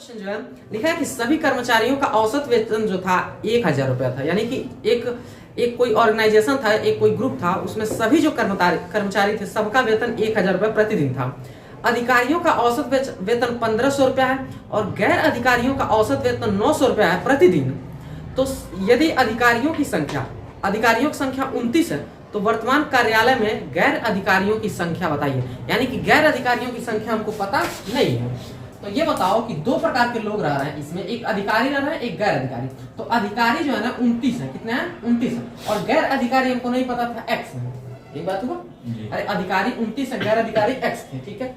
Question जो है लिखा है कि सभी कर्मचारियों का औसत वेतन जो था 1,000 रुपया था। यानी कि एक कोई ऑर्गेनाइजेशन था, एक कोई ग्रुप था, उसमें सभी जो कर्मचारी थे सबका वेतन 1,000 रुपया प्रतिदिन था। अधिकारियों का औसत वेतन 1,500 रुपया है और गैर अधिकारियों का औसत वेतन 900 रुपया है प्रतिदिन। तो यदि अधिकारियों की संख्या 29 है तो वर्तमान कार्यालय में गैर अधिकारियों की संख्या बताइए। यानी कि गैर अधिकारियों की संख्या हमको पता नहीं है। तो ये बताओ कि दो प्रकार के लोग रह रहे हैं इसमें, एक अधिकारी रह रहे हैं, एक गैर अधिकारी। तो अधिकारी जो है ना 29 है, कितने हैं 29 है, और गैर अधिकारी हमको नहीं पता था x है। एक बात हुआ, अरे अधिकारी 29 है, गैर अधिकारी x थे, ठीक है।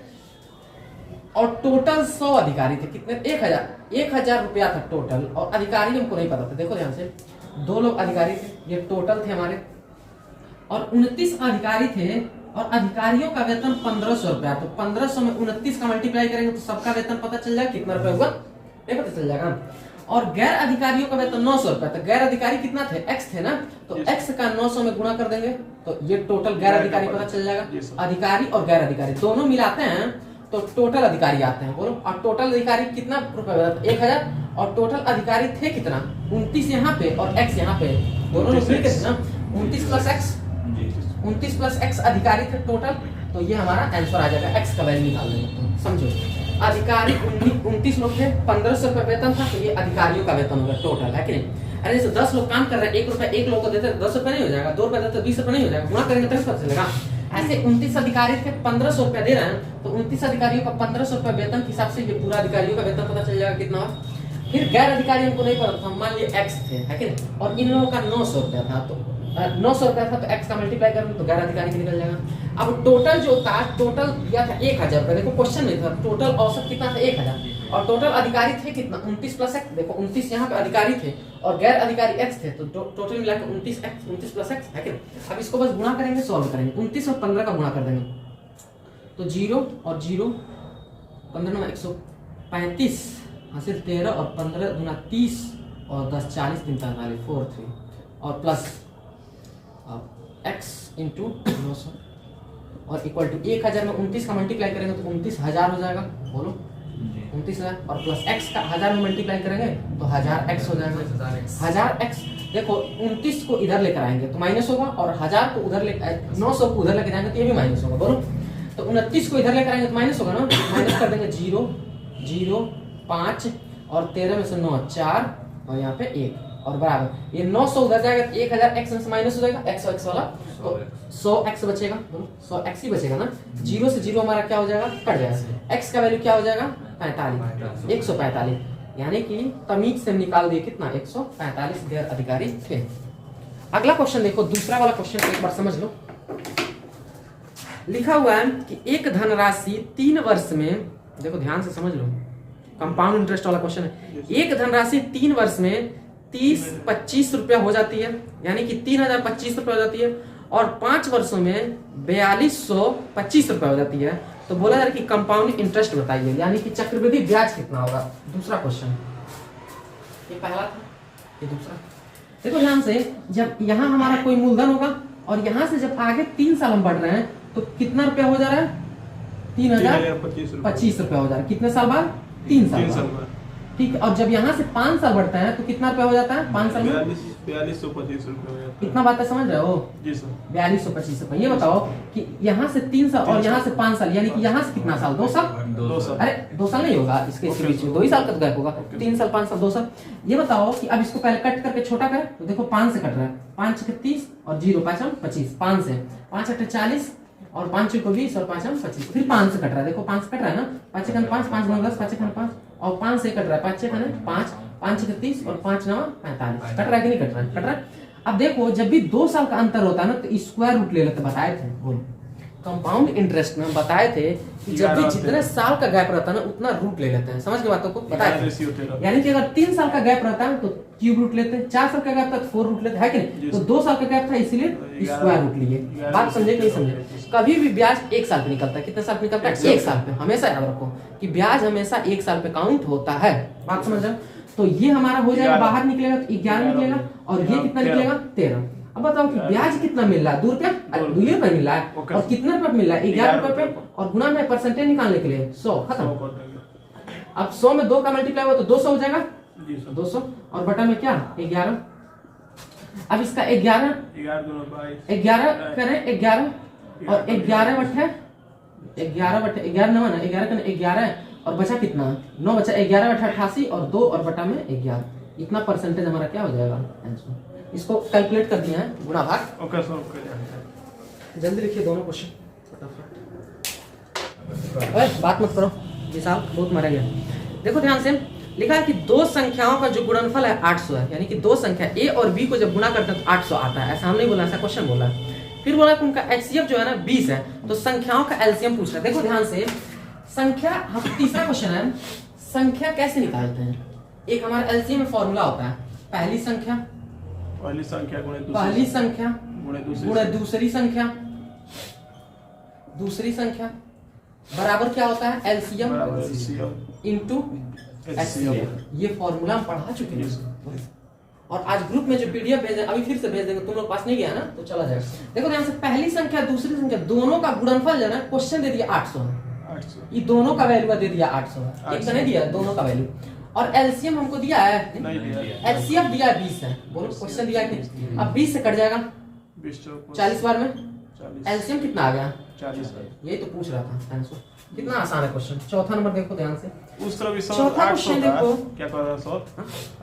और टोटल 100 अधिकारी थे, कितने 1,000 रुपया था टोटल, और अधिकारी हमको नहीं पता था। देखो ध्यान से, दो लोग अधिकारी थे, ये टोटल थे हमारे, और 29 अधिकारी थे और अधिकारियों का वेतन 1,500 रुपया। तो 1,500 में 29 का मल्टीप्लाई करेंगे तो सबका वेतन पता चल जाएगा कितना रुपया हुआ, नहीं पता चल जाएगा। और गैर अधिकारियों का वेतन 900 रुपया। तो गैर अधिकारी कितना थे, x थे ना, तो x का 900 में गुणा कर देंगे तो ये टोटल गैर अधिकारी पता चल जाएगा। अधिकारी और गैर अधिकारी दोनों मिलाते हैं तो टोटल अधिकारी आते हैं, बोलो। और टोटल अधिकारी कितना रुपया, 1,000, और टोटल अधिकारी थे कितना 29 यहाँ पे और x यहाँ पे, दोनों मिलकर थे ना 29 प्लस x अधिकारी थे टोटल। तो ये हमारा आंसर आ जाएगा, x का वैल्यू निकाल देंगे। समझो, अधिकारी 29 लोग थे, 1,500 रुपया वेतन था, तो ये अधिकारियों का वेतन होगा टोटल, है कि नहीं। अरे जैसे 10 लोग काम कर रहे हैं, 1 रुपया एक लोग को देते 10 रुपया नहीं हो जाएगा, 2 रुपया देते 20 रुपया नहीं हो जाएगा, गुणा करेंगे तभी पता चलेगा। ऐसे 29 अधिकारी थे, 1,500 रुपया दे रहे हैं, तो 29 अधिकारियों का 1,500 रुपया वेतन के हिसाब से ये पूरा अधिकारियों का वेतन पता चल जाएगा कितना। फिर गैर अधिकारी हमको नहीं पता था, मान लिया x थे, है कि नहीं, और इन लोगों का 900 रुपया था, तो 900 रुपया था तो x का मल्टीप्लाई करेंगे तो गैर अधिकारी का निकल जाएगा। अब टोटल जो था, टोटल दिया था 1,000 रुपया, देखो क्वेश्चन में था टोटल औसत कितना था 1,000, और टोटल अधिकारी थे कितना 29 प्लस x, देखो 29 यहाँ पे अधिकारी थे और गैर अधिकारी x थे, तो टोटल मिला के 29 प्लस x, है कि नहीं। अब इसको बस गुणा करेंगे, सॉल्व करेंगे, 29 और 15 का गुणा कर देंगे तो 0 और 0, 15 में 135 हासिल 13, और 15 दूना 30, और 10 40 3 45 4 3, और प्लस x इंटू 900 और इक्वल टू 1,000 में 29 का मल्टीप्लाई करेंगे तो 29,000 हो जाएगा, बोलो 29,000, और प्लस x का 1,000 में मल्टीप्लाई करेंगे तो 1,000x हो जाएगा। 1,000x, देखो 29 को इधर लेकर आएंगे तो माइनस होगा, और 1,000 को उधर 900 को उधर लेकर जाएंगे तो ये भी माइनस होगा, बोलो। तो 29 को इधर लेकर आएंगे तो माइनस होगा ना, माइनस कर देंगे 0 0 5, और 13 में से 9 4, और यहाँ पे 1, और बराबर ये 900 उधर जाएगा तो 1,000x में से माइनस हो जाएगा, x और x वाला, तो 100x बचेगा, 100x ही बचेगा ना। 0 से 0 हमारा क्या हो जाएगा, कट जाएगा। x का वैल्यू क्या हो जाएगा 45, 145, यानी कि तमीज से निकाल दिए कितना 145 गैर अधिकारी थे। अगला क्वेश्चन देखो, दूसरा वाला क्वेश्चन एक बार समझ लो। लिखा हुआ है कि एक धनराशि 3 वर्ष में, देखो ध्यान से समझ लो, कंपाउंड इंटरेस्ट वाला क्वेश्चन है। एक धनराशि 3 वर्ष में 30-25 रुपया हो जाती है, यानी कि 3,025 रुपया हो जाती है, और 5 वर्षों में 4,225 रुपया हो जाती है। तो बोला जा रहा है कि कंपाउंड इंटरेस्ट बताइए, यानी कि चक्रवृद्धि ब्याज कितना होगा। दूसरा क्वेश्चन, ये पहला था, ये दूसरा। देखो ध्यान से, जब यहाँ हमारा कोई मूलधन होगा और यहाँ से जब आगे 3 साल हम बढ़ रहे हैं तो कितना रुपया हो जा रहा है 3,025 रुपया हो जा रहा है। कितने साल बाद 3 साल बाद, ठीक है। और जब यहाँ से 5 साल बढ़ता है तो कितना रुपया हो जाता है 5 साल में 4,225 रुपया। कितना बात है, समझ रहे हो जी सर, 4,225 रुपया। ये बताओ कि यहाँ से 3 साल और यहाँ से 5 साल, यानी कि यहाँ से कितना साल 2 साल, 2 साल, अरे 2 साल नहीं होगा, इसके बीच में 2 ही साल का गैप होगा, 3 साल 5 साल 2 साल। ये बताओ कि अब इसको पहले कट करके छोटा करें तो देखो 5 से कट रहा है, 5 6 30 और 0 5 25, 5 से 5 8 40 और 5 6 20 और 5 25, फिर 5 से कट रहा है, देखो 5 से कट रहा है ना, 5 6 5 5 9 10 5 6 5, और 5 से कट रहा है, 5 6 5 5 6 30 और 5 9 45, कट रहा है कि नहीं कट रहा है, कट रहा है। अब देखो जब भी 2 साल का अंतर होता है ना तो स्क्वायर रूट ले लेते, बताए थे बोलो कंपाउंड इंटरेस्ट में, बताए थे कि जब भी जितने साल का गैप रहता है ना उतना रूट ले लेते हैं, समझ के बातों को बताए थे। यानी कि अगर 3 साल का गैप रहता है तो क्यूब रूट लेते हैं, 4 साल का गैप था तो 4 रूट लेते हैं, है कि नहीं। तो 2 साल का गैप था इसीलिए स्क्वायर रूट लिए। बात समझे कि नहीं समझे। कभी भी ब्याज 1 साल पे निकलता है, कितने साल पे निकलता है 1 साल पे, हमेशा याद रखो कि ब्याज हमेशा 1 साल पे काउंट होता है, बात समझ रहे हो। तो ये हमारा हो जाएगा, बाहर निकलेगा तो 11 निकलेगा, और ये कितना निकलेगा 13। अब बताओ कि ब्याज कितना मिल रहा है 2 रुपया, 2 रुपया मिल रहा है, और कितने रुपये मिल रहा है 11 रुपये पे, और गुणा में परसेंटेज निकालने के लिए 100, खत्म। अब 100 में 2 का मल्टीप्लाई हुआ तो 200 हो जाएगा, जी सर। 200 और बटा में क्या 11। अब इसका 11 11 दूना 22, 11 करें 11 और 11 बटे 11 9 ना 11 करें 11 और बचा कितना 9 बचा 11 बटा 88 और 2 और बटा में 11, इतना परसेंटेज हमारा क्या हो जाएगा आंसर। इसको कैलकुलेट कर दिया है गुणा भाग। Okay sir okay. जल्दी लिखिए दोनों क्वेश्चन फटाफट, बात मत करो विशाल बहुत मारा गया। देखो ध्यान से लिखा है कि दो संख्याओं का जो गुणनफल है 800 है, यानी कि दो संख्या ए और बी को जब गुणा करते हैं तो 800 आता है, ऐसा हमने बोला, ऐसा क्वेश्चन बोला। फिर बोला कि उनका एचसीएफ जो है ना 20 है, तो संख्याओं का एलसीएम पूछ रहा है। देखो ध्यान से संख्या, हम तीसरा क्वेश्चन है संख्या कैसे निकालते हैं। एक हमारा एलसीएम में फॉर्मूला होता है, पहली संख्या गुणे दूसरी संख्या बराबर क्या होता है एलसीएम इनटू एचसीएफ। ये फॉर्मूला हम पढ़ा चुके हैं और आज ग्रुप में जो पीडीएफ भेजे अभी फिर से भेज देंगे, तुम लोग पास नहीं गया ना तो चला जाएगा। देखो ध्यान से पहली संख्या दूसरी संख्या दोनों का गुणनफल जो है ना क्वेश्चन दे दिया 800, ये दोनों का वैल्यू दे दिया 800, एक का नहीं दिया दोनों का वैल्यू। और एलसीएम हमको दिया है, एचसीएफ दिया है 20 है, बोलो क्वेश्चन दिया है कि अब 20 से कट जाएगा 40 बार में एलसीएम कितना आ गया 40। यही तो पूछ रहा था आंसर, कितना आसान है क्वेश्चन। चौथा नंबर देखो ध्यान से, उस तरफ भी चौथा क्वेश्चन देखो क्या कर रहा सर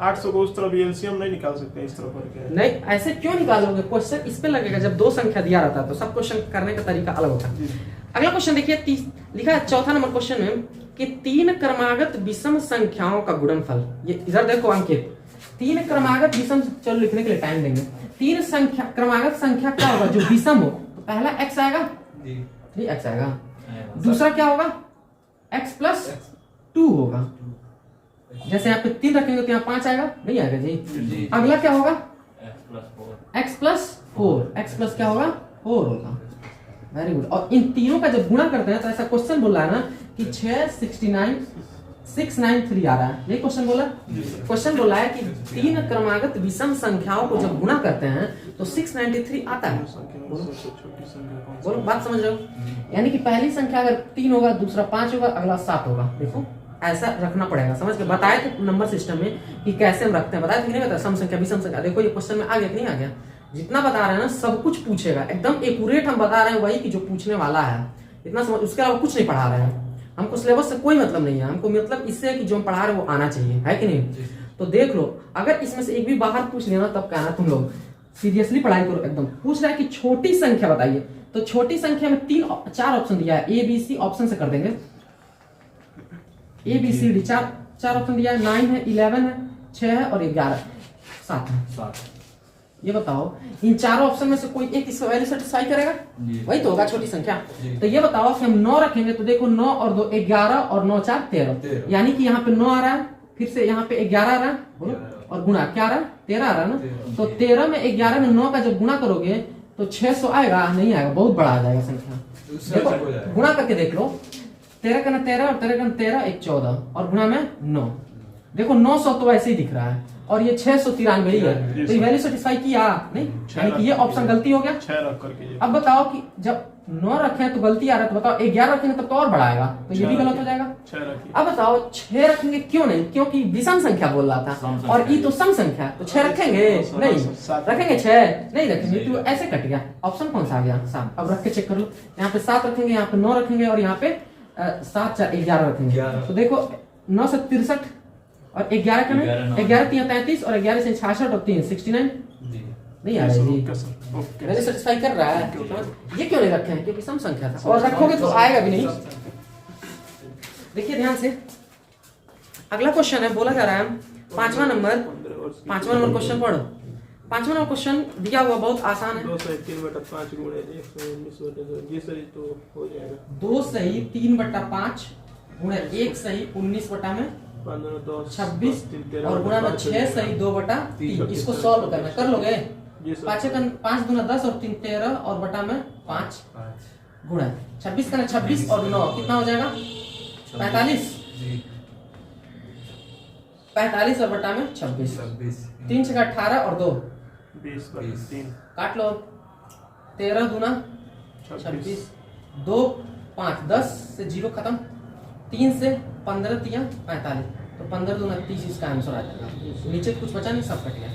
800 को उस तरफ भी एलसीएम नहीं निकाल सकते इस तरफ करके। नहीं ऐसे क्यों निकालोगे, क्वेश्चन इस पे लगेगा जब दो संख्या दिया रहता है तो सब क्वेश्चन करने का तरीका अलग होता है। अगला क्वेश्चन देखिए लिखा है चौथा नंबर क्वेश्चन में कि 3 क्रमागत विषम संख्याओं का गुणनफल। ये इधर देखो अंकित, 3 क्रमागत विषम, चलो लिखने के लिए टाइम देंगे। 3 संख्या क्रमागत संख्या क्या होगा जो विषम हो, तो पहला x आएगा, 3x आएगा, दूसरा क्या होगा x प्लस 2 होगा। जैसे यहाँ पे 3 रखेंगे तो यहाँ 5 आएगा, नहीं आएगा जी। अगला क्या होगा x प्लस 4, x प्लस क्या होगा 4 होगा। Very good. और इन तीनों का जब गुणा करते हैं तो ऐसा क्वेश्चन बोल रहा है ना कि 693 आ रहा है, यही क्वेश्चन बोला। क्वेश्चन बोला है कि 3 क्रमागत विषम संख्याओं को जब गुणा करते हैं तो 693 आता है। बोलो बात समझ रहे हो, यानी कि पहली संख्या अगर 3 होगा, दूसरा 5 होगा, अगला 7 होगा। देखो ऐसा रखना पड़ेगा, समझ के बताए थे नंबर सिस्टम में कि कैसे हम रखते हैं, बताए थे कि नहीं बताया, सम संख्या विषम संख्या। देखो ये क्वेश्चन में आ गया कि नहीं आ गया, जितना बता रहे हैं ना सब कुछ पूछेगा, एकदम एक्यूरेट हम बता रहे हैं वही कि जो पूछने वाला है, इतना समझ, उसके अलावा कुछ नहीं पढ़ा रहे हैं। हमको सिलेबस से कोई मतलब नहीं है, हमको मतलब इससे कि जो हम पढ़ा रहे हैं वो आना चाहिए, है कि नहीं। तो देख लो, अगर इसमें से एक भी बाहर पूछ लिया ना तब कहना तुम लोग सीरियसली पढ़ाई करो। एकदम पूछ रहा है कि छोटी संख्या बताइए, तो छोटी संख्या में 4 ऑप्शन दिया है, ए बी सी ऑप्शन से कर देंगे। A B C D 4 option दिया है, 9 है, 11 है, 6 है और 11 7 है। ये बताओ इन चारों ऑप्शन में से कोई एक इसका वैल्यू सेटिस्फाई करेगा, वही तो होगा छोटी संख्या। तो ये बताओ कि हम 9 रखेंगे तो देखो 9 और 2 11 और 9 4 13, यानी कि यहाँ पे 9 आ रहा है, फिर से यहाँ पे 11 आ रहा है, बोलो, और गुणा क्या आ रहा है 13 आ रहा है ना। तो 13 में 11 में 9 का जब गुणा करोगे तो 600 आएगा, नहीं आएगा, बहुत बड़ा आ जाएगा संख्या। देखो गुणा करके देख लो, 13 का 13 और 13 का 13 1 14 और गुणा में 9, देखो 900 तो वैसे ही दिख रहा है और ये 693 ही है, तो ये वैल्यू सेटिस्फाई किया नहीं, यानी कि ये ऑप्शन गलती हो गया। 6 रख करके अब बताओ कि जब 9 रखे तो गलती आ रहा है, तो बताओ 11 रखेंगे तब तो और बड़ा आएगा, तो ये भी गलत हो जाएगा। अब बताओ 6 रखेंगे क्यों नहीं, क्योंकि विषम संख्या बोल रहा था और ये तो सम संख्या, तो 6 रखेंगे नहीं, रखेंगे 6 नहीं रखेंगे, तो ऐसे कट गया। ऑप्शन कौन सा आ गया 7। अब रख के चेक कर लो, यहाँ पे 7 रखेंगे, यहाँ पे 9 रखेंगे और यहाँ पे 7 4 11 रखेंगे। तो देखो 9 से 63 और 11 का नहीं, 11 3 33 और 11 से 66 और 3 69 नहीं आ रहा है जी, मैंने सेटिस्फाई कर रहा है। ये क्यों नहीं रखे हैं, क्योंकि सम संख्या था, और रखोगे तो आएगा भी नहीं। देखिए ध्यान से अगला क्वेश्चन है, बोला जा रहा है 5वां नंबर क्वेश्चन पढ़ो। 5वां नंबर क्वेश्चन दिया हुआ बहुत आसान है, 2 सही 3/5 गुणे 119 जी सही तो हो जाएगा। 2 सही 3/5 गुणे 1 सही 19 बटा में 26 और गुणा में 6 सही 2/3। इसको सॉल्व करना, कर लोगे? 5 दूना 10 और 3 13 और बटा में 5 गुणा 26 का 26 और 9 कितना हो जाएगा 45 और बटा में 26 3 6 18 और 2 20 काट लो। 13 दूना 26 2 5 10 से 0 खत्म, 3 से 15 तिया 45, तो 15 दूना 30 इसका आंसर आ जाएगा। नीचे कुछ बचा नहीं, सब कट गया।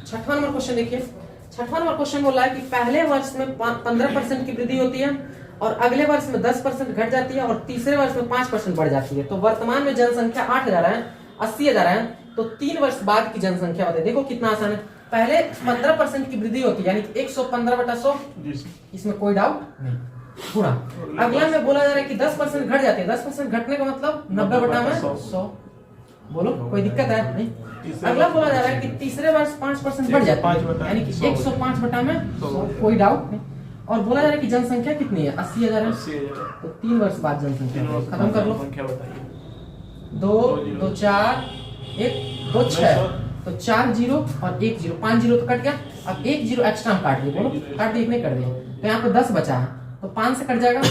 छठवां नंबर क्वेश्चन देखिए। छठवां नंबर क्वेश्चन बोल रहा है कि पहले वर्ष में 15% की वृद्धि होती है और अगले वर्ष में 10% घट जाती है और तीसरे वर्ष में 5% बढ़ जाती है। तो वर्तमान में जनसंख्या 8,000 है, 80,000 है, तो 3 वर्ष बाद की जनसंख्या बताइए। देखो कितना आसान है। पहले 15% की वृद्धि होती है यानी 115/100, इसमें कोई डाउट नहीं, पूरा। अगला में बोला जा रहा है कि 10% घट जाती है। 10% घटने का मतलब 90/100। बोलो कोई दिक्कत है नहीं। अगला बोला जा रहा है कि तीसरे वर्ष 5% बढ़ जाती है यानी कि 105/100, कोई डाउट नहीं। और बोला जा रहा है कि जनसंख्या कितनी है, 80,000 है, तो 3 वर्ष बाद जनसंख्या खत्म कर लो। 2 2 4 1 2 6, तो 4 0 और 1 0, 5 0 तो कट गया। अब 1 0 एक्स्ट्रा हम काट दिए, बोलो काट दिए नहीं कर दिए, तो यहाँ पे 10 बचा है, तो 5 से कट जाएगा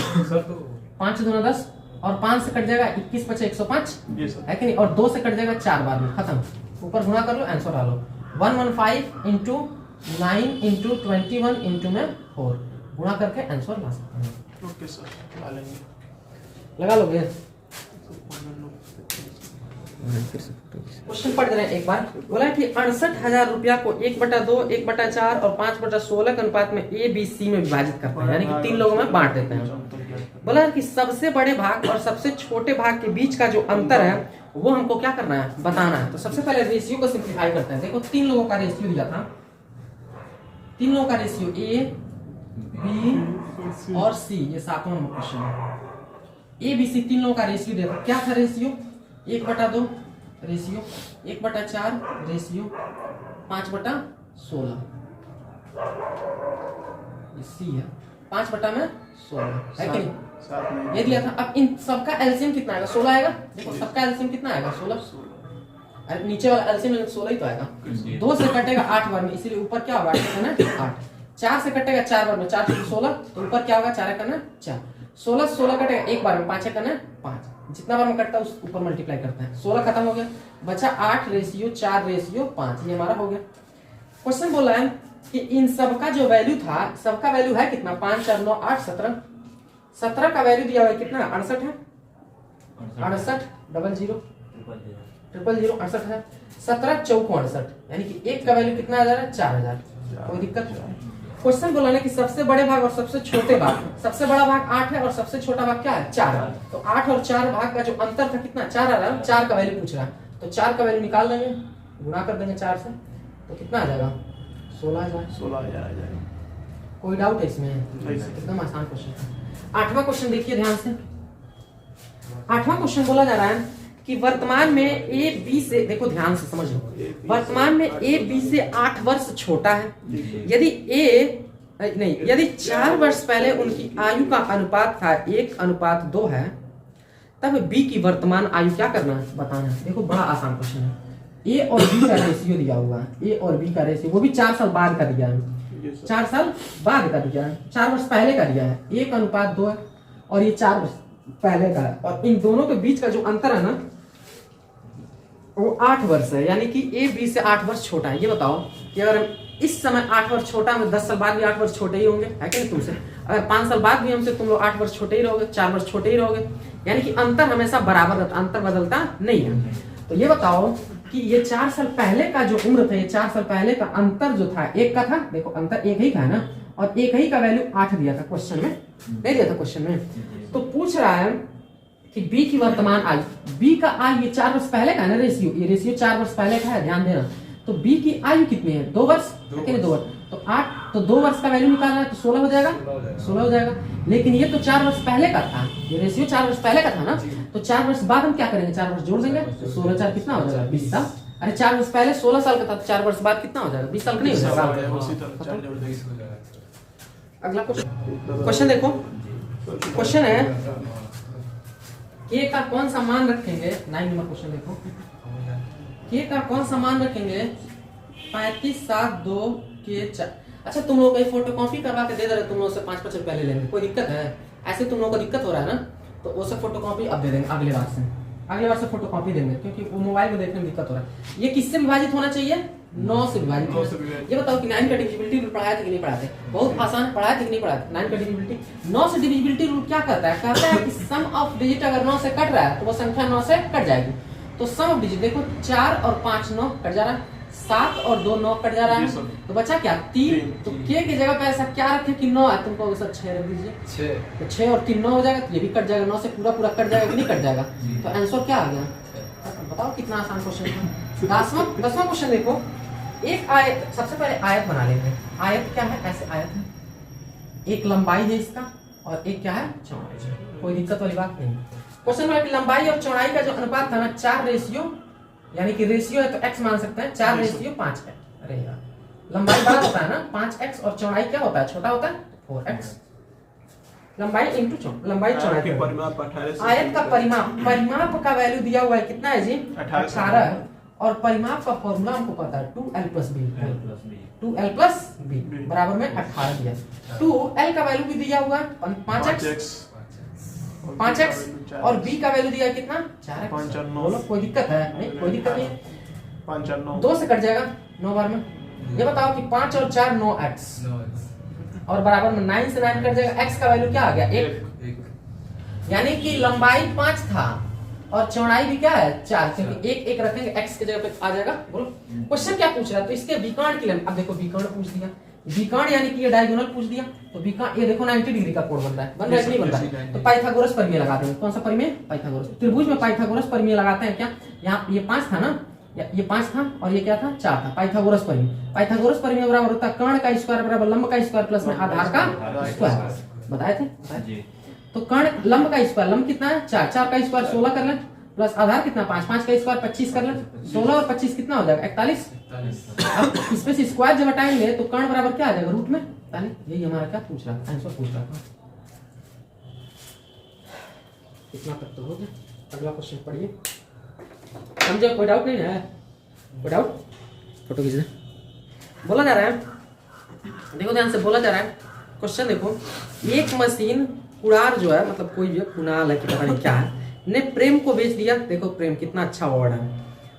5 दूना 10 और 5 से कट जाएगा 21 बचे 105 है कि नहीं, और 2 से कट जाएगा 4 बार में, खत्म। ऊपर गुणा कर लो, आंसर डालो। 115 इंटू 9 इंटू 21 इंटू में 4 गुणा करके आंसर ला सकते हैं। ओके सर, ला लेंगे। लगा लोगे? क्वेश्चन पढ़ रहे हैं एक बार। बोला कि 68,000 रुपया को 1/2, 1/4 और 5/16 के अनुपात में ए बी सी में विभाजित करते हैं, यानी कि 3 लोगों में बांट देते हैं। बोला कि सबसे बड़े भाग और सबसे छोटे भाग के बीच का जो अंतर है वो हमको क्या करना है, बताना है। तो सबसे पहले रेशियो को सिंप्लीफाई करते हैं। देखो 3 लोगों का रेशियो दिया था, 3 लोगों का रेशियो ए बी और सी, ये 7वां नंबर क्वेश्चन है। ए बी सी 3 लोगों का रेशियो दिया था। क्या था रेशियो? 1/2 रेशियो, 1/4 रेशियो, 5/16 सी है, 5/16 है कि नहीं, ये दिया था। अब इन सबका एलसीएम कितना आएगा? 16 आएगा। देखो सबका एलसीएम कितना आएगा? 16। अरे नीचे वाला एलसीएम 16 ही तो आएगा। 2 से कटेगा 8 बार में, इसीलिए ऊपर क्या होगा 8। 4 से कटेगा 4 बार में, 4 से 16, तो ऊपर क्या होगा 4 करना 4। 16 कटेगा 1 बार में, 5 करना 5, जितना बार में कटता है उस ऊपर मल्टीप्लाई करते हैं। 16 खत्म हो गया, बचा 8 रेशियो 4 रेशियो 5, ये हमारा हो गया। क्वेश्चन बोला है कि इन सब का जो वैल्यू था, सबका वैल्यू है कितना? 5 4 9 8 17। 17 का वैल्यू दिया हुआ है कितना? 68 है। 68 00 000 68 है। 17 चौको 68, यानी कि 1 का वैल्यू कितना आ जा रहा है? 4000। कोई दिक्कत नहीं। क्वेश्चन बोला ना कि सबसे बड़े भाग और सबसे छोटे भाग, सबसे बड़ा भाग 8 है और सबसे छोटा भाग क्या है? 4 है। तो 8 और 4 भाग का जो अंतर था कितना? 4 आ रहा है। 4 का वैल्यू पूछ रहा है, तो 4 का वैल्यू निकाल देंगे, गुणा कर देंगे 4 से, तो कितना आ जाएगा? 16,000 आ जाएगा। कोई डाउट है इसमें? एकदम आसान क्वेश्चन है। 8वां क्वेश्चन देखिए ध्यान से। 8वां क्वेश्चन बोला जा रहा है कि वर्तमान में ए बी से, देखो ध्यान से समझ लो, वर्तमान में ए बी से 8 वर्ष छोटा है। यदि 4 वर्ष पहले उनकी आयु का अनुपात था 1:2 है, तब बी की वर्तमान आयु क्या करना है, बताना है। देखो बड़ा आसान क्वेश्चन है। ए और बी का रेशियो दिया हुआ है, ए और बी का रेशियो, वो भी 4 साल बाद का दिया है, 4 साल बाद का दिया है, 4 वर्ष पहले का दिया है। 1:2 है और ये 4 वर्ष पहले का है, और इन दोनों के बीच का जो अंतर है ना वो 8 वर्ष है, यानी कि ए बी से 8 वर्ष छोटा है। ये बताओ कि अगर इस समय 8 वर्ष छोटा है, 10 साल बाद भी 8 वर्ष छोटे ही होंगे, है कि नहीं तुमसे? अगर 5 साल बाद भी हमसे तुम लोग 8 वर्ष छोटे ही रहोगे, 4 वर्ष छोटे ही रहोगे, यानी कि अंतर हमेशा बराबर रहता, अंतर बदलता नहीं है। तो ये बताओ कि ये 4 साल पहले का जो उम्र था, ये 4 साल पहले का अंतर जो था 1 का था, देखो अंतर 1 ही का है ना, और 1 ही का वैल्यू 8 दिया था क्वेश्चन में, नहीं दिया था क्वेश्चन में। तो पूछ रहा है कि बी की वर्तमान आयु, बी का आयु ये 4 वर्ष पहले का है ना रेशियो, ये रेशियो 4 वर्ष पहले का है, ध्यान देना। तो बी की आयु कितनी है? 2 वर्ष, 2 वर्ष, तो 8, तो 2 वर्ष का वैल्यू निकालना है, तो 16 हो जाएगा, 16 हो जाएगा। लेकिन ये तो 4 वर्ष पहले का था, ये रेशियो 4 वर्ष पहले का था ना, तो 4 वर्ष बाद हम क्या करेंगे? 4 वर्ष जोड़ देंगे, तो 16 4 कितना हो जाएगा? 20 साल। अरे 4 वर्ष पहले 16 साल का था, तो 4 वर्ष बाद कितना हो जाएगा? 20 साल का नहीं हो जाएगा। अगला क्वेश्चन देखो, क्वेश्चन है के का कौन सा मान रखेंगे, 9 नंबर क्वेश्चन देखो, के का कौन सा मान रखेंगे 35 7 2 के 4। अच्छा तुम लोग फोटो कॉपी करवा के दे दे रहे, तुम लोग से 5-5 रुपए ले लेंगे, कोई दिक्कत है? ऐसे तुम लोगों को दिक्कत हो रहा है ना, तो उससे फोटो कॉपी अब दे देंगे, अगले बार से फोटो कॉपी देंगे, क्योंकि वो मोबाइल में देखने में दिक्कत हो रहा है। ये किससे विभाजित होना चाहिए? 9 से विभाजित 9 से विभाजित। ये बताओ कि 9 का डिविजिबिलिटी रूल पढ़ाया था कि नहीं पढ़ाया था? बहुत आसान है, पढ़ाया था कि नहीं पढ़ाया था? 9 का डिविजिबिलिटी 9 से डिविजिबिलिटी रूल क्या करता है? कहता है कि सम ऑफ डिजिट अगर 9 से कट रहा है तो वो संख्या 9 से कट जाएगी। तो सम ऑफ डिजिट देखो 4 और 5 9 कट जा रहा है, 7 और 2 9 कट जा रहा है, तो बचा क्या 3। तो के की जगह पे ऐसा क्या रखे कि 9 है, तुमको सर 6 रख दीजिए, 6 तो 6 और 3 9 हो जाएगा, तो ये भी कट जाएगा, 9 से पूरा पूरा कट जाएगा कि नहीं कट जाएगा? तो आंसर क्या आ गया? बताओ कितना आसान क्वेश्चन था। 10वां क्वेश्चन देखो, एक आयत, सबसे पहले आयत बना लेते हैं। आयत क्या है? ऐसे आयत है, एक लंबाई है इसका और एक क्या है? चौड़ाई है। कोई दिक्कत वाली बात नहीं। क्वेश्चन में लंबाई और चौड़ाई का जो अनुपात था ना 4 रेशियो, यानी कि रेशियो है तो x मान सकते हैं, 4 रेशियो 5 है। अरे यार लंबाई बड़ा होता है ना 5x और चौड़ाई क्या होता है? छोटा होता है 4x। लंबाई इंटू लंबाई चौड़ाई के परिमाप 18 आयत का परिमाप का वैल्यू दिया हुआ है कितना है जी? 18 है। और परिमाप का फॉर्मूला हमको पता है 2l + b, 2l + b बराबर में 18 दिया। 2l का वैल्यू भी दिया हुआ है 5x और b का वैल्यू दिया है कितना? 4x। बोलो कोई दिक्कत है? नहीं कोई दिक्कत नहीं। 5 और 9 2 से कट जाएगा 9 बार में। ये बताओ कि 5 और 4 9x और बराबर में 9 से 9 कट जाएगा, x का वैल्यू क्या आ गया? 1। यानी कि लंबाई 5 था और चौड़ाई भी क्या है? 4, क्योंकि 1 1 रखेंगे x की जगह पे आ जाएगा। बोलो क्वेश्चन क्या पूछ रहा है? तो इसके विकर्ण की लंबाई, अब देखो विकर्ण पूछ दिया, विकर्ण यानी कि ये डायगोनल पूछ दिया, तो विकर्ण ये देखो 90 डिग्री का कोण बन रहा है, बन रहा है कि नहीं बन रहा है? तो पाइथागोरस प्रमेय लगाते हैं। कौन सा प्रमेय? पाइथागोरस। त्रिभुज में पाइथागोरस प्रमेय लगाते हैं क्या? यहाँ ये 5 था ना, ये 5 था और ये क्या था? 4 था। पाइथागोरस प्रमेय, पाइथागोरस प्रमेय बराबर होता है कर्ण का स्क्वायर बराबर लंब का स्क्वायर प्लस में आधार का स्क्वायर। बताए थे? तो कर्ण लंब का स्क्वायर, लंब कितना है? 4, 4 का स्क्वायर 16 कर लें प्लस आधार कितना? 5, 5 का स्क्वायर 25 कर लें, 16 और 25 कितना हो जाएगा? 41। अब इसमें से स्क्वायर जब हटाएंगे तो कर्ण बराबर क्या आ जाएगा? रूट में 41। यही हमारा क्या पूछ रहा है? आंसर पूछ रहा था। इतना तक तो हो गया। अगला क्वेश्चन पढ़िए, समझे? कोई डाउट नहीं है? कोई डाउट? फोटो खींच ले। बोला जा रहा है, देखो ध्यान से बोला जा रहा है। क्वेश्चन देखो, एक मशीन कुड़ार जो है, मतलब कोई भी कुणाल है कि पता नहीं क्या है, ने प्रेम को बेच दिया। देखो प्रेम कितना अच्छा वर्ड है।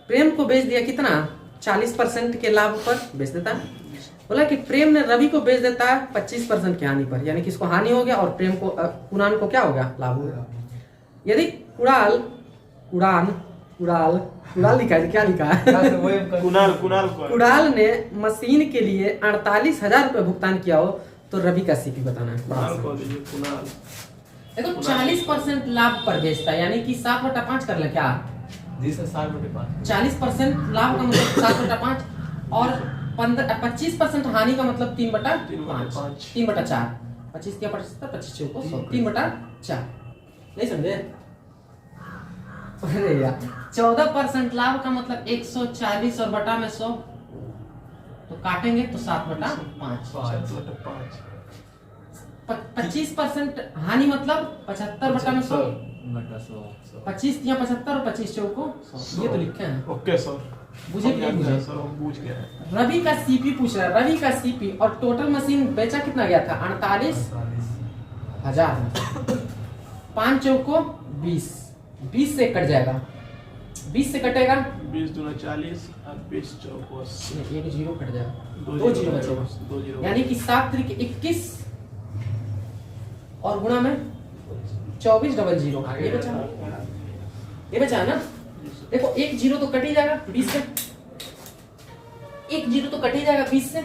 प्रेम को बेच दिया कितना? 40% के लाभ पर बेच देता है। बोला कि प्रेम ने रवि को बेच देता है 25% की हानि पर, यानी कि इसको हानि हो गया और प्रेम को कुणाल को क्या हो गया? लाभ हो गया। यदि कुणाल लिखा है, क्या लिखा है? कुणाल ने मशीन के लिए 48,000 रुपए भुगतान किया हो तो रवि का सीपी बताना है। देखो 40% लाभ पर बेचता है, यानी कि 7/5 कर ले क्या? 40% लाभ का मतलब 7/5 और 25% हानि का मतलब 3/5, 3/4। 25 क्या 75, 25 को 100, 3/4। नहीं समझे? अरे यार 14% लाभ का मतलब 140 और बटा में 100, तो काटेंगे तो 7/5। 25% हानि मतलब 75/100, 25 या 75 और 25 चौको 100। ये तो लिखे हैं। ओके सर, बुझे कि नहीं बुझे? सर बुझ गया। रवि का सीपी पूछ रहा है, रवि का सीपी और टोटल मशीन बेचा कितना गया था? 48,000। 5 चौको 20, 20 से कट जाएगा, 20 से कटेगा 20 दूना 40 और 20 चौको 80। एक जीरो कट जाएगा, 2 जीरो बचेगा, यानी कि 7 × 21 और गुणा में 24 डबल जीरो। ये बचा है ना? देखो 1 जीरो तो कट ही जाएगा 20 से, 1 जीरो तो कट ही जाएगा 20 से।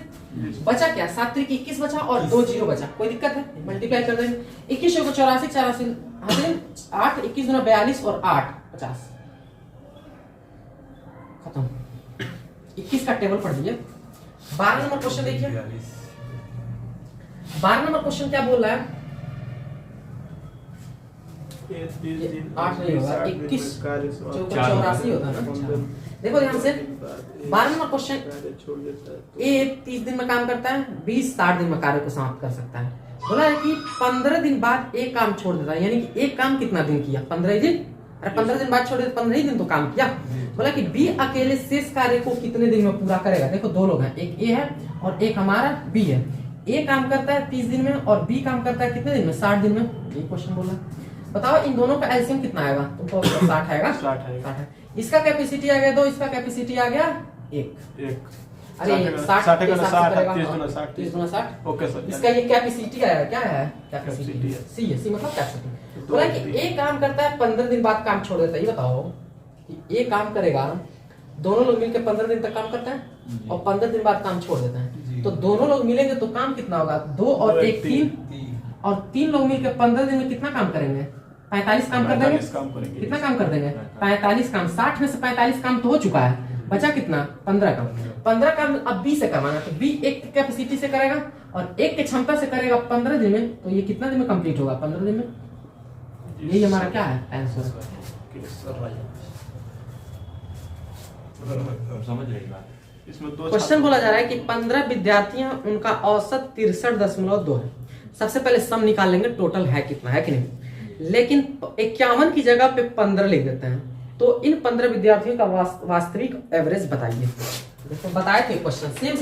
बचा क्या? 7 × 21 बचा और 2 जीरो बचा। कोई दिक्कत है? मल्टीप्लाई कर देंगे। 21 को 84, 8, 21 गुना 42 और 8 50। खत्म। 21 का टेबल पढ़ लीजिए। 12 नंबर क्वेश्चन देखिए। 12 नंबर क्वेश्चन क्या बोल रहा है? 8 नहीं होगा, 21 84 होता है ना। देखो ध्यान से 12 नंबर क्वेश्चन, ए 30 दिन में काम करता है, 20 60 दिन में कार्य को समाप्त कर सकता है। बोला है कि 15 दिन बाद एक काम छोड़ देता है, यानी कि एक काम कितना दिन किया? 15 दिन। अरे 15 दिन बाद छोड़ दे, 15 दिन तो काम किया। बोला कि बी अकेले शेष कार्य को कितने दिन में पूरा करेगा? देखो 2 लोग हैं, एक ए है और एक हमारा बी है। ए काम करता है 30 दिन में और बी काम करता है कितने दिन में? 60 दिन में। ये क्वेश्चन बोला। बताओ इन दोनों का एलसीएम कितना आएगा? तुमको 60 आएगा। 60 है। इसका कैपेसिटी आ गया 2, इसका कैपेसिटी आ गया 1। अरे 60 60 के का हिसाब से 60 करेगा, 30 हाँ, गुना 60 30 गुना 60। Okay sir. इसका ये कैपेसिटी है, क्या है कैपेसिटी Capacity है। सी है, सी मतलब कैपेसिटी। तो बोला कि एक काम करता है 15 दिन बाद काम छोड़ देता है। ये बताओ कि एक काम करेगा, दोनों लोग मिलकर 15 दिन तक काम करते हैं और 15 दिन बाद काम छोड़ देते हैं, तो दोनों लोग मिलेंगे तो काम कितना होगा? 2 और 1 3, और 3 लोग मिलकर 15 दिन में कितना काम करेंगे? 45 काम कर देंगे। 45 काम करेंगे। कितना काम कर देंगे? 45 काम। 60 में से 45 काम तो हो चुका है, बचा कितना? 15 काम। 15 काम अब बी से करवाना, तो बी एक कैपेसिटी से करेगा और एक के क्षमता से करेगा 15 दिन में, तो ये कितना दिन में कंप्लीट होगा? 15 दिन में। यही हमारा क्या है आंसर। समझ रही बात। इसमें दो क्वेश्चन बोला जा रहा है कि 15 विद्यार्थी हैं, उनका औसत 63.2 है। सबसे पहले सम निकाल लेंगे टोटल है कितना, है कि नहीं। लेकिन 51 की जगह पे 15 लिख देते हैं, तो इन 15 विद्यार्थियों का वास्तविक एवरेज बताइए। देखो बताए थे क्वेश्चन, सेम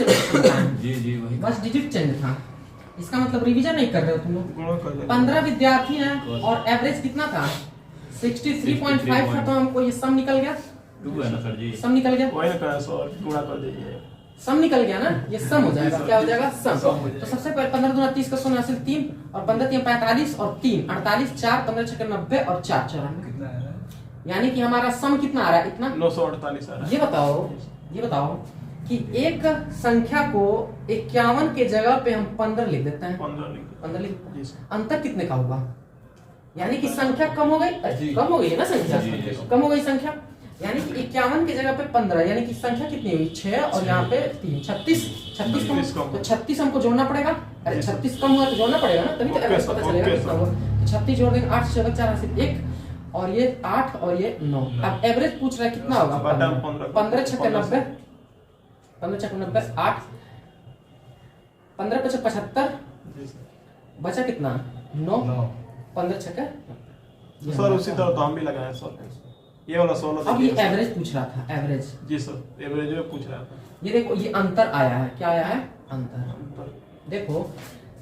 जी जी वही। बस डिजिट चेंज था। इसका मतलब रिवीजन नहीं कर रहे हो तुम लोग। गुणा कर लेंगे। 15 विद्यार्थी हैं और एवरेज कितना था? 63.5 था, तो हमको ये सम निकल गया। 2 है ना सर जी। सम निकल गया, वही ना कहा सर, गुणा कर दीजिए। सम निकल गया ना, ये सम हो जाएगा। क्या हो जाएगा? सम। सम हो जाएगा। तो सबसे पहले 15 दूना 30 का 16 हासिल 3 और 15 3 45 और 3 48, 4 15 6 90 और 4 94। यानी कि हमारा सम कितना आ रहा है? इतना 948 आ रहा है। ये बताओ कि एक संख्या को 51 के जगह पे हम 15 लिख देते हैं। 15 लिख देते हैं। जी सर। अंतर कितने का होगा? यानी कि संख्या कम हो गई। जी। कम हो गई है ना संख्या, जी, जी। कम हो गई संख्या। यानी कि 51 की जगह पे 15, यानी कि संख्या कितनी हुई? 6 और यहाँ पे 3, 36 36 कम। कम। तो 36 हमको जोड़ना पड़ेगा। अरे 36 कम हुआ तो जोड़ना पड़ेगा ना, तभी तो ओके एवरेज सर, पता चलेगा ओके कितना सर। हुआ। तो 36 जोड़ देंगे, 8 4 4 हासिल 1 और ये 8 और ये 9। अब एवरेज पूछ रहा है कितना होगा? 15 6 90, 15 6 90 8, 15 5 75, जी सर। बचा कितना? 9, 15 6 सर उसी तरह तो हम भी लगाए सर। ये वाला 16 अब ये एवरेज पूछ रहा था, एवरेज। जी सर, एवरेज में पूछ रहा था। ये देखो ये अंतर आया है, क्या आया है? अंतर। देखो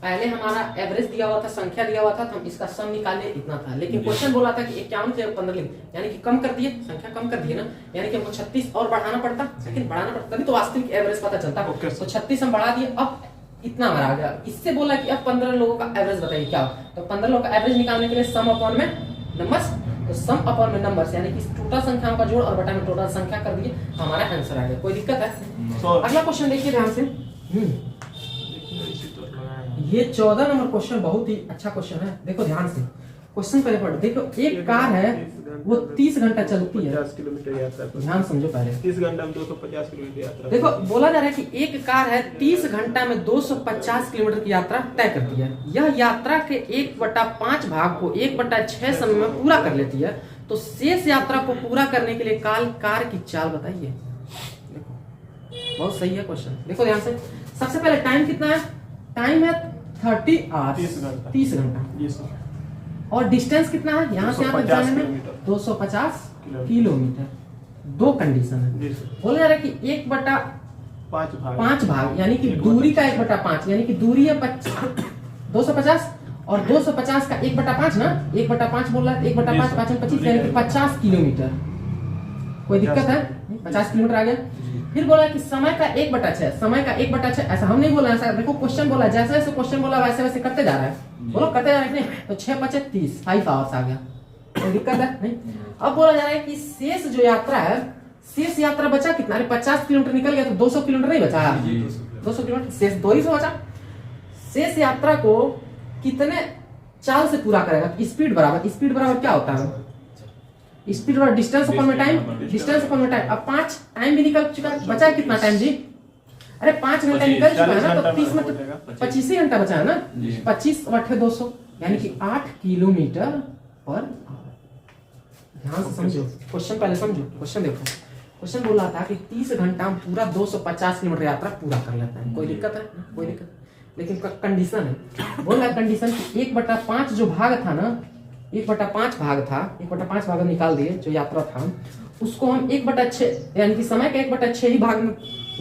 पहले हमारा एवरेज दिया हुआ था, संख्या दिया हुआ था, तो हम इसका सम निकाले इतना था। लेकिन क्वेश्चन बोला था कि 51 से 15 लिख, यानी कि कम कर दिए, संख्या कम कर दिए ना, यानी कि हमको 36 और बढ़ाना पड़ता, लेकिन बढ़ाना पड़ता तभी तो वास्तविक एवरेज पता चलता। Okay sir. तो 36 हम बढ़ा दिए, अब इतना हमारा आ गया। इससे बोला कि अब 15 लोगों का एवरेज बताइए क्या हो। तो 15 लोगों का एवरेज निकालने के लिए सम अपॉन में नंबर्स, तो सम अपॉन में नंबर्स यानी कि टोटल संख्याओं का जोड़ और बटा में टोटल संख्या कर दिए, हमारा आंसर आ गया। कोई दिक्कत है? सर अगला क्वेश्चन देखिए ध्यान से। इसी तरह लगाए हैं। ये 14 नंबर क्वेश्चन बहुत ही अच्छा क्वेश्चन है। देखो ध्यान से क्वेश्चन पहले पढ़ो। देखो एक कार है वो 30 घंटा चलती है। 50 किलोमीटर यात्रा पर। ध्यान समझो पहले। 30 घंटा में 250 किलोमीटर यात्रा। देखो बोला जा रहा है कि एक कार है 30 घंटा में 250 किलोमीटर की यात्रा तय करती है। यह यात्रा के 1/5 भाग को 1/6 समय में पूरा कर लेती है, तो शेष यात्रा को पूरा करने के लिए कार की चाल बताइए। देखो बहुत सही है क्वेश्चन, देखो ध्यान से। सबसे पहले टाइम कितना है? टाइम है 30 आवर्स, 30 घंटा। जी सर। और डिस्टेंस कितना है यहाँ से यहाँ तक जाने में? 250 किलोमीटर। दो कंडीशन है। जी सर। बोला जा रहा है कि 5 भाग यानी कि दूरी का 1/5, यानी कि दूरी है 250 और 250 का 1/5 ना, 1/5 बोल रहा है, 1/5 5 25 यानी कि 50 किलोमीटर। कोई दिक्कत है? 50 किलोमीटर आ गया। फिर बोला कि समय का 1/6, समय का 1/6 ऐसा हम नहीं बोला, ऐसा देखो क्वेश्चन बोला, जैसे जैसे क्वेश्चन बोला वैसे वैसे करते जा रहा है। बोलो करते जा रहा है नहीं, तो 6 5 30 5 आवर्स आ गया। कोई दिक्कत है? नहीं। अब बोला जा रहा है कि शेष जो यात्रा है, शेष यात्रा बचा कितना? अरे 50 किलोमीटर निकल गया तो 200 किलोमीटर नहीं बचा, 200 किलोमीटर शेष 2 ही से बचा। शेष यात्रा को कितने चाल से पूरा करेगा? स्पीड बराबर क्या होता है? स्पीड और डिस्टेंस अपॉन में टाइम, डिस्टेंस अपॉन में टाइम। अब 5 टाइम भी निकल चुका है, बचा कितना टाइम जी? अरे 5 घंटा निकल चुका है ना, तो 30 में 25 ही घंटा बचा है ना। 25 और 8 200 यानी कि 8 किलोमीटर पर आवर। ध्यान से समझो क्वेश्चन, पहले समझो क्वेश्चन। देखो क्वेश्चन बोल रहा था कि 30 घंटा में पूरा 250 किलोमीटर यात्रा पूरा कर लेता है। कोई दिक्कत है? कोई दिक्कत, लेकिन कंडीशन है। बोल रहा है कंडीशन कि 1/5 जो भाग था ना, 1/5 भाग था, 1/5 भाग निकाल दिए जो यात्रा था, उसको हम 1/6 यानी कि समय का 1/6 ही भाग में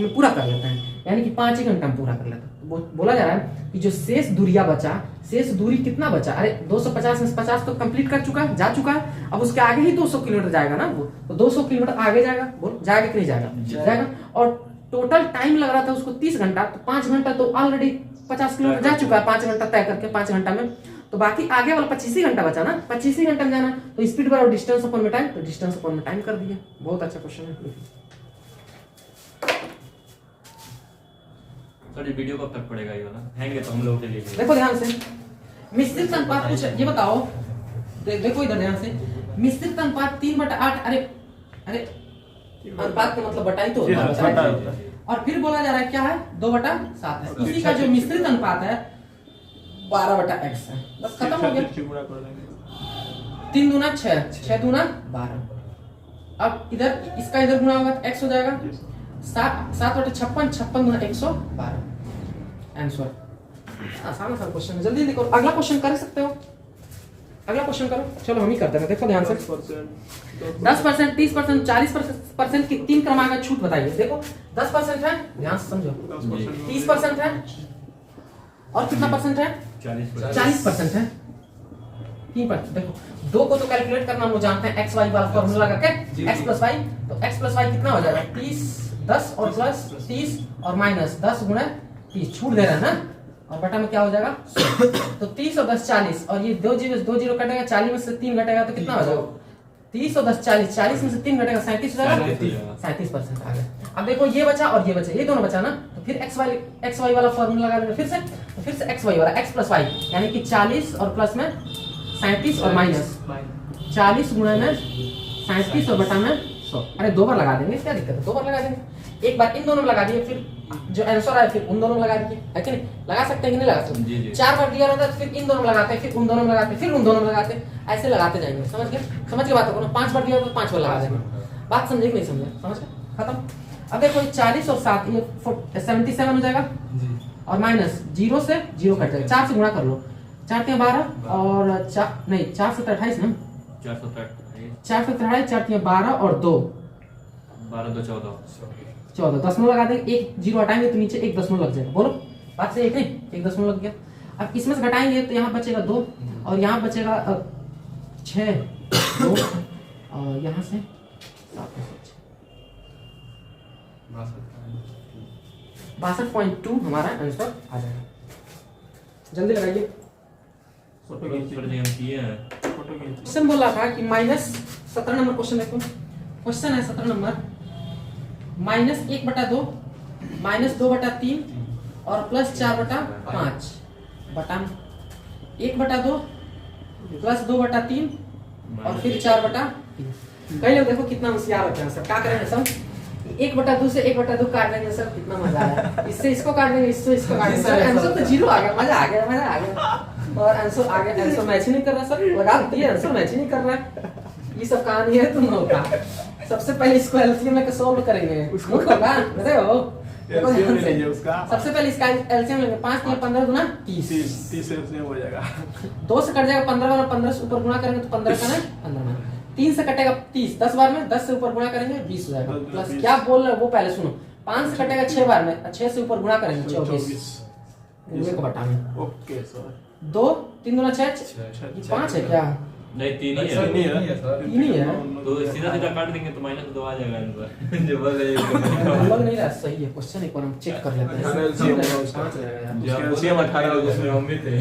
पूरा कर लेते हैं, यानी कि 5 ही घंटा में पूरा कर लेते हैं। बोला जा रहा है कि जो शेष दूरिया बचा, शेष दूरी कितना बचा? अरे 250 में 50 तो कंप्लीट कर चुका है, जा चुका है। अब उसके आगे ही 200 किलोमीटर जाएगा ना वो, तो 200 किलोमीटर आगे जाएगा। बोल जाएगा कि नहीं जाएगा? जाएगा। और टोटल टाइम लग रहा था उसको 30 घंटा, तो 5 घंटा तो ऑलरेडी 50 किलोमीटर जा चुका है 5 घंटा तय करके 5 घंटा में, तो बाकी आगे वाला 25 ही घंटा बचा ना, 25 ही घंटा में जाना, तो स्पीड बराबर डिस्टेंस अपॉन में टाइम, तो डिस्टेंस अपॉन में टाइम कर दिया। बहुत अच्छा क्वेश्चन है। सर ये वीडियो कब तक पड़ेगा ये वाला? हैंगे तो हम लोग के लिए देखो ध्यान से, मिश्रित अनुपात कुछ ये बताओ, देखो इधर ध्यान से, मिश्रित अनुपात 3/8, अरे अनुपात का मतलब बटाई तो होता है, और फिर बोला जा रहा है क्या है 2/7 है, इसी का जो मिश्रित अनुपात है 12/x है, बस खत्म हो गया। 3 दूना 6, 6 दूना 12, अब इधर इसका इधर गुणा होगा तो x हो जाएगा 7/56, 56 दूना 112, आंसर। आसान सा क्वेश्चन है, जल्दी लिखो। अगला क्वेश्चन कर सकते हो, अगला क्वेश्चन करो, चलो हम ही करते हैं। देखो ध्यान से, 10%, 30%, 40% की 3 क्रमांक छूट बताइए। देखो 10% है, ध्यान से समझो, 30% है, और कितना परसेंट है? 40% है। 3%। देखो 2 को तो कैलकुलेट करना हम जानते हैं, एक्स वाई वाला फॉर्मूला लगा के, x प्लस वाई, तो x प्लस वाई कितना हो जाएगा? 30, 10 और प्लस 30 और माइनस 10 गुणा 30, छूट दे रहा है ना, और बटा में क्या हो जाएगा 100। तो 30 और 10 40, और ये 2 जीरो कटेगा, 40 में से 3 घटेगा तो कितना हो जाएगा? 30 और 10 40, 40 में से 3 घटेगा 37 हो जाएगा, 37% आ गया। अब देखो ये बचा और ये बचा, ये दोनों बचा ना, तो फिर एक्स वाई वाला फॉर्मूला लगा देंगे फिर से एक्स वाई वाला, x प्लस वाई यानी कि 40 और प्लस में 37 और माइनस 40 गुणा में 37 और बटा में 100। अरे 2 बार लगा देंगे, क्या दिक्कत है, 2 बार लगा देंगे। एक बार इन दोनों में लगा दिए, फिर जो आंसर आया फिर उन दोनों में लगा दीजिए, है कि नहीं? लगा सकते हैं कि नहीं लगा सकते? 4 बार दिया रहता है, फिर इन दोनों में लगाते हैं, फिर उन दोनों में लगाते हैं, फिर उन दोनों में लगाते हैं, ऐसे लगाते जाएंगे। समझ गए? समझ के बात को ना, 5 बार दिया तो 5 बार लगा देंगे। बात समझे कि नहीं समझे? समझ गए? खत्म। अब देखो 40 और 7 ये 77 हो जाएगा, और माइनस 0 से 0 कट जाएगा, 4 से गुणा कर लो, 4 3 12 और 4 नहीं 4 से 28 ना, 4 से 28, 4 3 12 और 2 12 2 14, दशमलव लगा देंगे, 1 0 हटाएंगे तो नीचे 1 दशमलव लग जाएगा। बोलो बात सही है नहीं? 1 दशमलव लग गया। अब इसमें से घटाएंगे तो यहाँ बचेगा 2 और यहाँ बचेगा 6 2 और यहाँ से 62.2 हमारा आंसर आ जाएगा। जल्दी लगाइए। क्वेश्चन बोल रहा था कि माइनस 17 नंबर क्वेश्चन देखो, क्वेश्चन है 17 नंबर, -1/2 -2/3 और +4/5 बटा 1/2 +2/3 और फिर 4/3। कई लोग देखो कितना होशियार होते हैं सर, क्या करेंगे सब 1/2 से 1/2 काट देंगे सर, कितना मजा आया, इससे इसको काट देंगे, इससे इसको काट देंगे सर, आंसर तो 0 आ गया, मजा आ गया। और आंसर आ गया, आंसर मैच ही नहीं कर रहा सर, लगा दिए आंसर मैच ही नहीं कर रहा है। ये सब कहानी है तुम लोग का। सबसे पहले इसको एलसीएम में सॉल्व करेंगे, उसको होगा बताए हो, सबसे पहले इसका एलसीएम लेंगे, 5 3 15 गुना 30 एलसीएम हो जाएगा, 2 से कट जाएगा 15 वाला, 15 से ऊपर गुणा करेंगे तो 15 का ना 15 में, 3 से कटेगा 30, 10 बार में 10 से ऊपर गुणा करेंगे 20 हो जाएगा, प्लस क्या बोल रहे हो वो पहले सुनो, 5 से कटेगा 6 बार में, 6 से ऊपर गुणा करेंगे 24 को बटा में, ओके सर 2 3 गुना 6 5 है क्या? नहीं 3 ही है, 3 ही है, तो सीधा सीधा काट देंगे तो -2 आ जाएगा आंसर। जो बोल रहे लग नहीं रहा सही है क्वेश्चन, एक बार हम चेक कर लेते हैं। एलसीएम 18 जिसमें हम भी थे,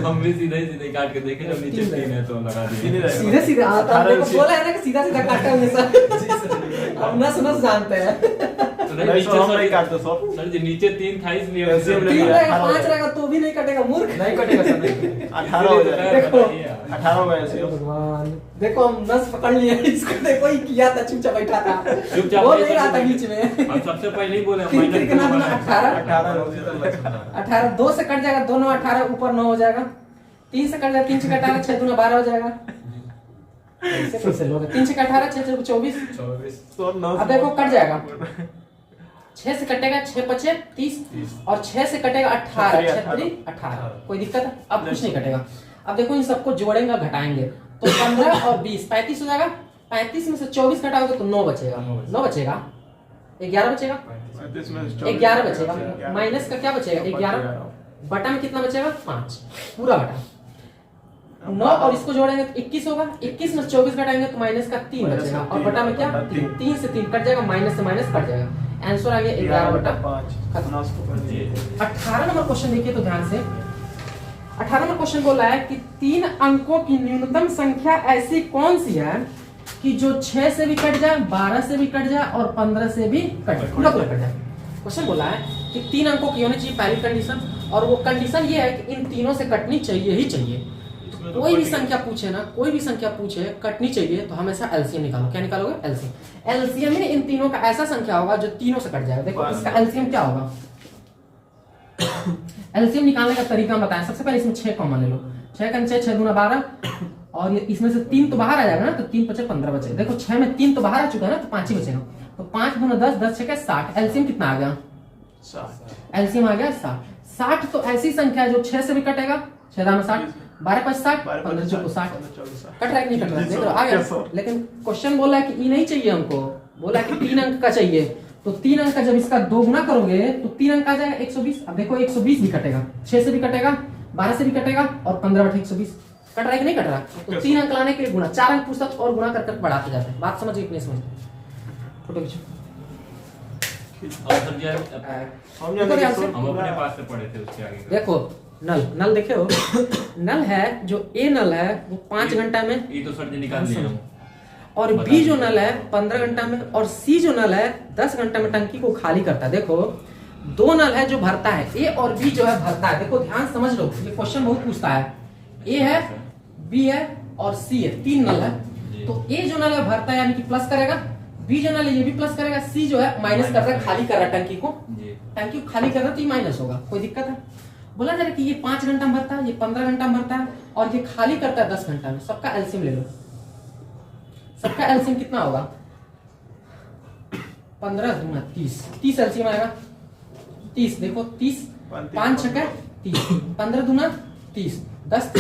हम भी सीधे काट के देखे, जब नीचे 3 है तो लगा दिए सीधे सीधे। आपने बोला है ना कि सीधा सीधा काटा है सर, हम ना सुनो जानते हैं। सर जी नीचे 3 था इसलिए 3 रहेगा 5 रहेगा तो भी नहीं कटेगा, मूर्ख नहीं कटेगा सर, 18 हो जाएगा, 18 हो गया। भगवान देखो हम नस पकड़ लिए इसको, देखो ही किया था, चुपचाप बैठा था, बोल नहीं रहा था बीच में। हम सबसे पहले ही बोले 18 2 से कट जाएगा, 2 9 18 ऊपर 9 हो जाएगा, 3 से कट जाएगा, 3 से कट 18 6 2 12 हो जाएगा, ऐसे कैसे लोग 3 से कट 18 6 24। अब देखो कट जाएगा, 6 से कटेगा 6 5 30 और 6 से कटेगा 18 18, कोई दिक्कत है? अब कुछ नहीं कटेगा। अब देखो इन सबको जोड़ेंगे घटाएंगे तो 15 और 20 35 हो जाएगा, 35 में से 24 घटाओगे तो 9 बचेगा, 9 बचेगा, 11 बचेगा, 11 बचेगा, माइनस का क्या बचेगा 11, बटा में कितना बचेगा 5 पूरा बटा 9 और इसको जोड़ेंगे तो 21 होगा, 21 में 24 घटाएंगे तो माइनस का 3 बचेगा, और बटा में क्या 3 से 3 कट जाएगा, माइनस से माइनस कट जाएगा, आंसर आ गया 11/5। 50 को कर दिए। 18 नंबर क्वेश्चन देखिए तो ध्यान से। 18 नंबर क्वेश्चन बोला है कि 3 अंकों की न्यूनतम संख्या ऐसी कौन सी है कि जो 6 से भी कट जाए, 12 से भी कट जाए और 15 से भी कट जाए, पूरा कट जाए। क्वेश्चन बोला है कि 3 अंकों की होनी चाहिए पहली कंडीशन, और वो कंडीशन ये है कि इन तीनों से कटनी चाहिए ही चाहिए। कोई भी संख्या पूछे ना, कोई भी संख्या पूछे कटनी चाहिए तो हमेशा एलसीएम निकालो। क्या निकालोगे? एलसीएम। एलसीएम में इन तीनों का ऐसा संख्या होगा जो तीनों से कट जाएगा। देखो इसका एलसीएम क्या होगा। एलसीएम निकालने का तरीका हम बताएं। सबसे पहले इसमें 6 कॉमन ले लो। 6 का 6 दूना 12, और ये इसमें से 3 तो बाहर आ जाएगा ना, तो 3 5 15 बचे। देखो 6 में 3 तो बाहर आ चुका है ना, तो 5 ही बचेगा। तो 5 दूना 10, 10 6 60। एलसीएम कितना आ गया? 60। एलसीएम आ गया 60। 60 तो ऐसी संख्या है जो 6 से भी कटेगा। 6 दाना 60, 12 5 60, 15 चौको 60। कट रहा है कि नहीं कट रहा है? देख लो आ गया। लेकिन क्वेश्चन बोला है कि ई नहीं चाहिए हमको, बोला है कि 3 अंक का चाहिए। तो 3 अंक का जब इसका 2 गुना करोगे तो 3 अंक आ जाएगा 120। अब देखो 120 भी कटेगा, 6 से भी कटेगा, 12 से भी कटेगा और 15/120। कट रहा है कि नहीं कट रहा? तो 3 अंक लाने के लिए गुना, 4 अंक पूछता और गुना कर बढ़ाते जाते हैं। बात समझिए कि नहीं समझते? फोटो खींचो। और सर जी हम हम अपने पास से पढ़े थे उसके आगे। देखो नल देखे हो नल है जो ए नल है वो 5 घंटा में, ये तो सर जी निकाल लिया हूं। और बी जो नल है 15 घंटा में, और सी जो नल है 10 घंटा में टंकी को खाली करता है। देखो 2 नल है जो भरता है, ए और बी जो है भरता है। देखो ध्यान समझ लो, ये क्वेश्चन बहुत पूछता है। ए है, बी है और सी है, 3 नल है। तो ए जो नल है भरता है यानी कि प्लस करेगा, बी जो नल है ये भी प्लस करेगा, सी जो है माइनस कर रहा है, खाली कर रहा है टंकी को। टंकी को खाली कर रहा है तो ये माइनस होगा। कोई दिक्कत है? बोला जा रहा है कि ये 5 घंटा में भरता है, ये 15 घंटा में भरता है और ये खाली करता है 10 घंटा में। सबका एलसीएम ले लो। सबका एलसीएम कितना होगा? 15 दूना 30, 30 एलसीएम आएगा 30। देखो 30, 5 6 30, 15 दूना 30, 10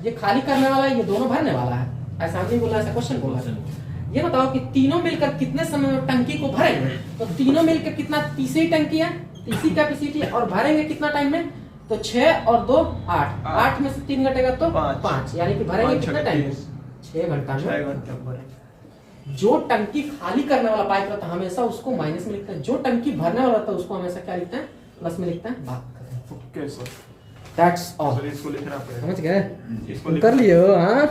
ये खाली करने वाला है, ये दोनों भरने वाला है। ऐसा नहीं बोला, ऐसा क्वेश्चन बोला है। ये बताओ कि तीनों मिलकर कितने समय में टंकी को भरेंगे? तो तीनों मिलकर कितना, तीसरी टंकी है, तीसरी कैपेसिटी, और भरेंगे कितना टाइम में? तो 6 और 2 8, 8 में से 3 घटेगा तो 5, यानी कि भरेंगे कितना टाइम में? 6 घंटा में। 6 घंटे में भरेंगे। जो टंकी खाली करने वाला पाइप रहता है हमेशा उसको माइनस में लिखते हैं, जो टंकी भरने वाला रहता है उसको हमेशा क्या लिखते हैं? प्लस में लिखते हैं। बात करें okay sir, that's all. Sir इसको लिखना पड़ेगा। समझ गए? इसको कर लिए हो? हाँ